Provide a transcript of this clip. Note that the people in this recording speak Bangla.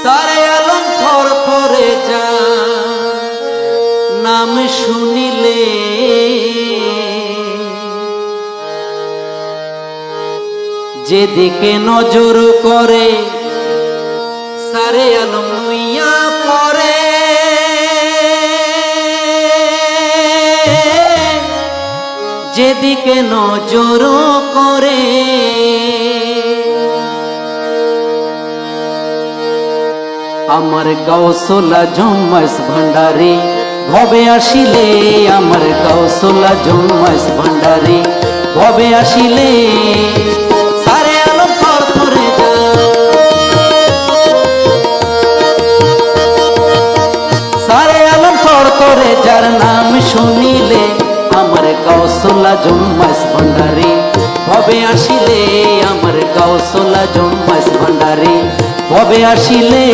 সারে আলম থর থরে যা নাম শুনিলে যেদিকে নজর করে সারে আলম নুইয়া পরে যেদিকে নজর করে আমার গাউসুল আজম মাইজ ভান্ডারী ভবে আসিলে আমার গাউসুল আজম মাইজ ভান্ডারী ভবে আসিলে সারে আলম থর থরে যা সারে আলম থর থরে যার নাম শুনিলে আমার গাউসুল আজম মাইজ ভান্ডারী ভবে আসিলে আমার গাউসুল আজম মাইজ ভান্ডারী ভবে আসিলে